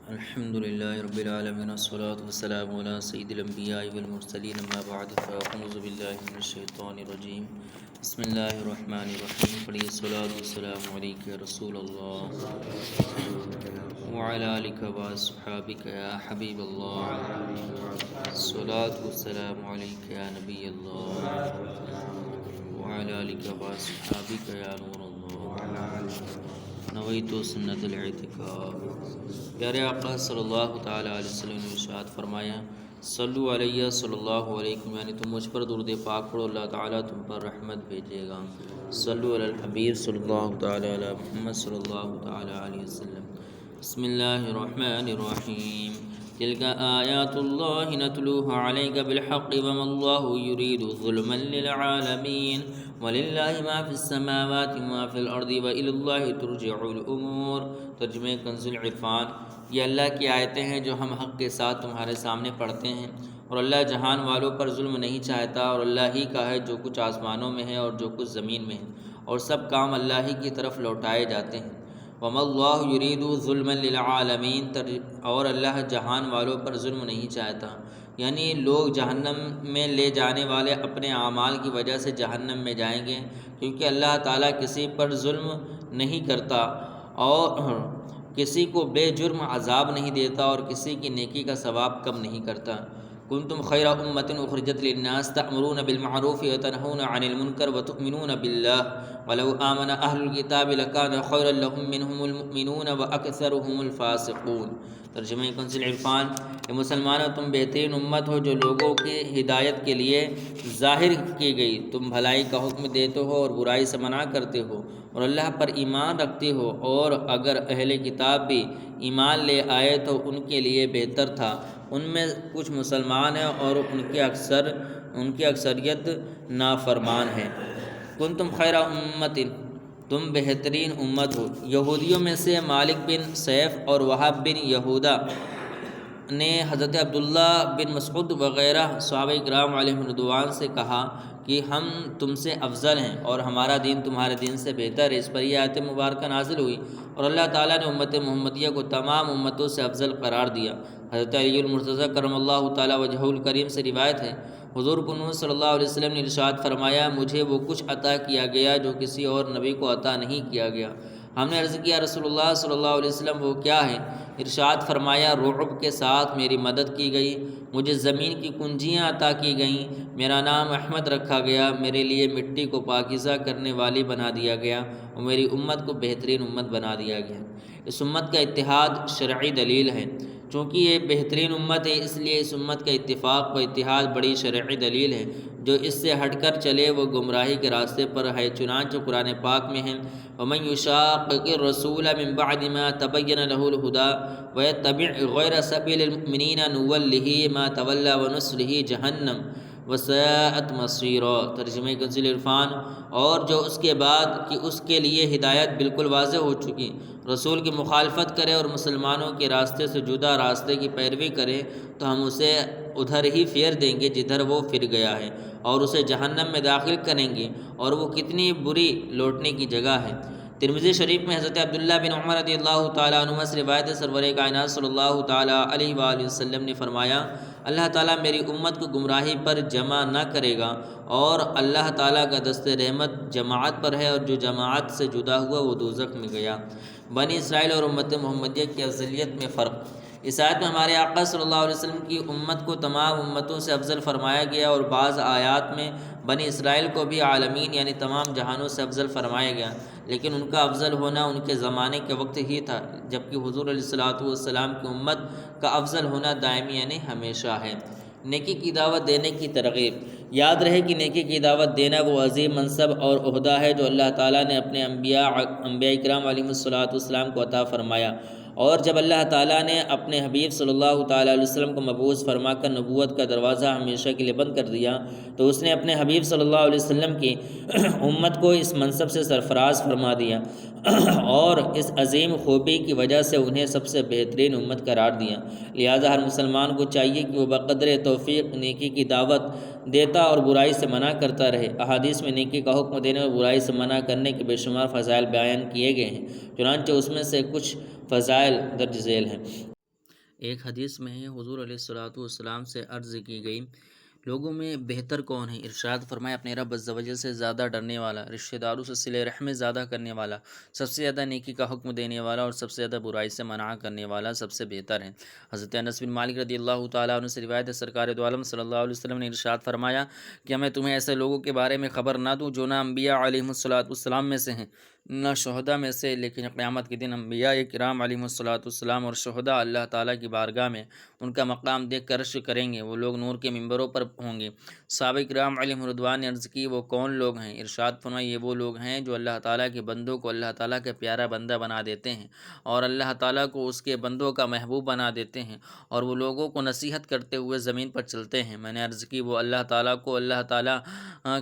الحمد للہ رب العالمین والصلاة والسلام علی سید الانبیاء والمرسلین اما بعد فاعوذ باللہ من الشیطان الرجیم بسم اللہ الرحمن الرحیم پڑھیے الصلاۃ والسلام علیک یا رسول اللہ وعلی آلک واصحابک یا حبیب اللہ الصلاۃ والسلام علیک یا نبی اللہ وعلی آلک واصحابک یا نور اللہ نویت سنت الاعتکاف۔ پیارے آقا صلی اللہ تعالیٰ علیہ وسلم نے ارشاد فرمایا، صلو علیہ صلی اللہ علیہ وسلم، یعنی تم مجھ پر درود پاک پڑھو، اللہ تعالیٰ تم پر رحمت بھیجے گا۔ صلو علی الحبیب صلی اللہ تعالیٰ علی محمد صلی اللہ تعالیٰ علیہ وسلم۔ بسم اللہ الرحمن الرحیم۔ تلک آیات اللہ نتلوها علیک بالحق وما اللہ یرید ظلما للعالمین وَلِلَّهِ مَا فِي السَّمَاوَاتِ وَمَا فِي الْأَرْضِ وَإِلَى اللَّهِ تُرْجَعُ الْأُمُورُ۔ ترجمہ کنز العرفان۔ یہ اللہ کی آیتیں ہیں جو ہم حق کے ساتھ تمہارے سامنے پڑھتے ہیں، اور اللہ جہان والوں پر ظلم نہیں چاہتا، اور اللہ ہی کا ہے جو کچھ آسمانوں میں ہے اور جو کچھ زمین میں ہے، اور سب کام اللہ ہی کی طرف لوٹائے جاتے ہیں۔ وَمَا اللَّهُ يُرِيدُ ظُلْمًا لِلْعَالَمِينَ، اور اللہ جہان والوں پر ظلم نہیں چاہتا، یعنی لوگ جہنم میں لے جانے والے اپنے اعمال کی وجہ سے جہنم میں جائیں گے، کیونکہ اللہ تعالیٰ کسی پر ظلم نہیں کرتا اور کسی کو بے جرم عذاب نہیں دیتا اور کسی کی نیکی کا ثواب کم نہیں کرتا۔ کنتم خیر امۃ اخرجت للناس تأمرون بالمعروف وتنہون عن المنکر وتؤمنون باللہ ولو آمن اہل الکتاب لکان خیرا لهم منهم المؤمنون واکثرهم الفاسقون۔ ترجمہ کنز العرفان۔ کہ مسلمانوں تم بہترین امت ہو جو لوگوں کی ہدایت کے لیے ظاہر کی گئی، تم بھلائی کا حکم دیتے ہو اور برائی سے منع کرتے ہو اور اللہ پر ایمان رکھتے ہو، اور اگر اہل کتاب بھی ایمان لے آئے تو ان کے لیے بہتر تھا، ان میں کچھ مسلمان ہیں اور ان کی اکثریت نافرمان ہیں۔ کنتم خیر امت، تم بہترین امت ہو۔ یہودیوں میں سے مالک بن سیف اور وہاب بن یہودہ نے حضرت عبداللہ بن مسعود وغیرہ صحابہ کرام علیہم رضوان سے کہا کہ ہم تم سے افضل ہیں اور ہمارا دین تمہارے دین سے بہتر ہے۔ اس پر یہ آیت مبارکہ نازل ہوئی اور اللہ تعالیٰ نے امت محمدیہ کو تمام امتوں سے افضل قرار دیا۔ حضرت علی المرتضیٰ کرم اللہ تعالیٰ وجہہ الکریم سے روایت ہے، حضور پنو صلی اللہ علیہ وسلم نے ارشاد فرمایا، مجھے وہ کچھ عطا کیا گیا جو کسی اور نبی کو عطا نہیں کیا گیا۔ ہم نے عرض کیا رسول اللہ صلی اللہ علیہ وسلم وہ کیا ہے؟ ارشاد فرمایا، رعب کے ساتھ میری مدد کی گئی، مجھے زمین کی کنجیاں عطا کی گئیں، میرا نام احمد رکھا گیا، میرے لیے مٹی کو پاکیزہ کرنے والی بنا دیا گیا اور میری امت کو بہترین امت بنا دیا گیا۔ اس امت کا اتحاد شرعی دلیل ہے، چونکہ یہ بہترین امت ہے اس لیے اس امت کا اتفاق و اتحاد بڑی شرعی دلیل ہے۔ جو اس سے ہٹ کر چلے وہ گمراہی کے راستے پر ہے، چنانچہ قرآن پاک میں ہے، وَمَن يُشَاقِقِ الرَّسُولَ مِن بَعْدِ مَا تَبَيَّنَ لَهُ الْهُدَىٰ وَيَتَّبِعْ غَيْرَ سَبِيلِ الْمُؤْمِنِينَ نُوَلِّهِ مَا تَوَلَّىٰ وَنُصْلِهِ جَهَنَّمَ وَسَاءَتْ مَصِيرًا۔ ترجمہ کنز العرفان۔ اور جو اس کے بعد کہ اس کے لیے ہدایت بالکل واضح ہو چکی، رسول کی مخالفت کرے اور مسلمانوں کے راستے سے جدا راستے کی پیروی کرے تو ہم اسے ادھر ہی پھیر دیں گے جدھر وہ پھر گیا ہے، اور اسے جہنم میں داخل کریں گے، اور وہ کتنی بری لوٹنے کی جگہ ہے۔ ترمذی شریف میں حضرت عبداللہ بن عمر رضی اللہ تعالیٰ عنہ سے روایت سرور کائنات صلی اللہ تعالیٰ علیہ وآلہ وسلم نے فرمایا، اللہ تعالیٰ میری امت کو گمراہی پر جمع نہ کرے گا، اور اللہ تعالیٰ کا دست رحمت جماعت پر ہے، اور جو جماعت سے جدا ہوا وہ دوزخ میں گیا۔ بنی اسرائیل اور امت محمدیہ کی افضلیت میں فرق۔ اس آیت میں ہمارے آقا صلی اللہ علیہ وسلم کی امت کو تمام امتوں سے افضل فرمایا گیا، اور بعض آیات میں بنی اسرائیل کو بھی عالمین یعنی تمام جہانوں سے افضل فرمایا گیا، لیکن ان کا افضل ہونا ان کے زمانے کے وقت ہی تھا، جبکہ حضور علیہ الصلوۃ والسلام کی امت کا افضل ہونا دائمی یعنی ہمیشہ ہے۔ نیکی کی دعوت دینے کی ترغیب۔ یاد رہے کہ نیکی کی دعوت دینا وہ عظیم منصب اور عہدہ ہے جو اللہ تعالیٰ نے اپنے انبیاء کرام علیہم الصلوۃ والسلام کو عطا فرمایا، اور جب اللہ تعالیٰ نے اپنے حبیب صلی اللہ تعالیٰ علیہ وسلم کو مبعوث فرما کر نبوت کا دروازہ ہمیشہ کے لیے بند کر دیا تو اس نے اپنے حبیب صلی اللہ علیہ وسلم کی امت کو اس منصب سے سرفراز فرما دیا اور اس عظیم خوبی کی وجہ سے انہیں سب سے بہترین امت قرار دیا۔ لہٰذا ہر مسلمان کو چاہیے کہ وہ بقدر توفیق نیکی کی دعوت دیتا اور برائی سے منع کرتا رہے۔ احادیث میں نیکی کا حکم دینے اور برائی سے منع کرنے کے بے شمار فضائل بیان کیے گئے ہیں، چنانچہ اس میں سے کچھ فضائل درج ذیل ہیں۔ ایک حدیث میں حضور علیہ الصلوۃ والسلام سے عرض کی گئی، لوگوں میں بہتر کون ہے؟ ارشاد فرمایا، اپنے رب عز و جل سے زیادہ ڈرنے والا، رشتہ داروں سے صلہ رحم زیادہ کرنے والا، سب سے زیادہ نیکی کا حکم دینے والا اور سب سے زیادہ برائی سے منع کرنے والا سب سے بہتر ہے۔ حضرت انس بن مالک رضی اللہ تعالیٰ عنہ سے روایت ہے، سرکار دو عالم صلی اللہ علیہ وسلم نے ارشاد فرمایا کہ میں تمہیں ایسے لوگوں کے بارے میں خبر نہ دوں جو نہ انبیاء علیہم السلام میں سے ہیں نہ شہداء میں سے، لیکن قیامت کے دن انبیاء کرام علیہم السلام اور شہداء اللہ تعالیٰ کی بارگاہ میں ان کا مقام دیکھ کر عرش کریں گے، وہ لوگ نور کے ممبروں پر ہوں گے۔ صحابہ کرام علیہم رضوان نے عرض کی، وہ کون لوگ ہیں؟ ارشاد فرمایا، یہ وہ لوگ ہیں جو اللہ تعالیٰ کے بندوں کو اللہ تعالیٰ کا پیارا بندہ بنا دیتے ہیں اور اللہ تعالیٰ کو اس کے بندوں کا محبوب بنا دیتے ہیں، اور وہ لوگوں کو نصیحت کرتے ہوئے زمین پر چلتے ہیں۔ میں نے عرض کی، وہ اللہ تعالیٰ کو اللہ تعالیٰ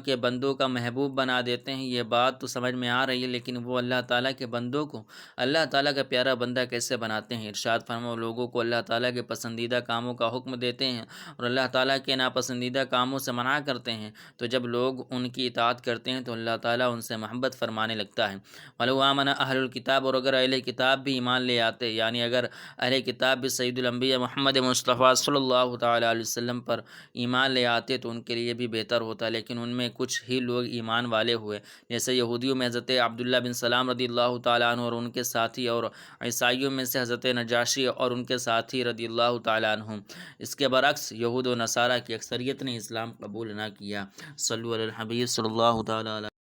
کے بندوں کا محبوب بنا دیتے ہیں، یہ بات تو سمجھ میں آ رہی ہے، لیکن وہ اللہ تعالیٰ کے بندوں کو اللہ تعالیٰ کا پیارا بندہ کیسے بناتے ہیں؟ ارشاد فرمایا، وہ لوگوں کو اللہ تعالیٰ کے پسندیدہ کاموں کا حکم دیتے ہیں اور اللہ تعالیٰ کے ناپسندیدہ کاموں سے منع کرتے ہیں، تو جب لوگ ان کی اطاعت کرتے ہیں تو اللہ تعالیٰ ان سے محبت فرمانے لگتا ہے۔ وَلَوْ آمَنَ أَهْلُ الْكِتَابِ، اور اگر اہل کتاب بھی ایمان لے آتے، یعنی اگر اہل کتاب بھی سید الانبیاء محمد مصطفیٰ صلی اللہ تعالیٰ علیہ وسلم پر ایمان لے آتے تو ان کے لیے بھی بہتر ہوتا، لیکن ان میں کچھ ہی لوگ ایمان والے ہوئے، جیسے یہودیوں میں حضرت عبداللہ بن سلام رضی اللہ تعالیٰ عنہ اور ان کے ساتھی، اور عیسائیوں میں سے حضرت نجاشی اور ان کے ساتھی رضی اللہ تعالیٰ عنہ۔ اس کے برعکس یہود و نصارہ کی اکثریت نے اسلام قبول نہ کیا۔ صلو علی الحبیب صلی اللہ تعالیٰ علیہ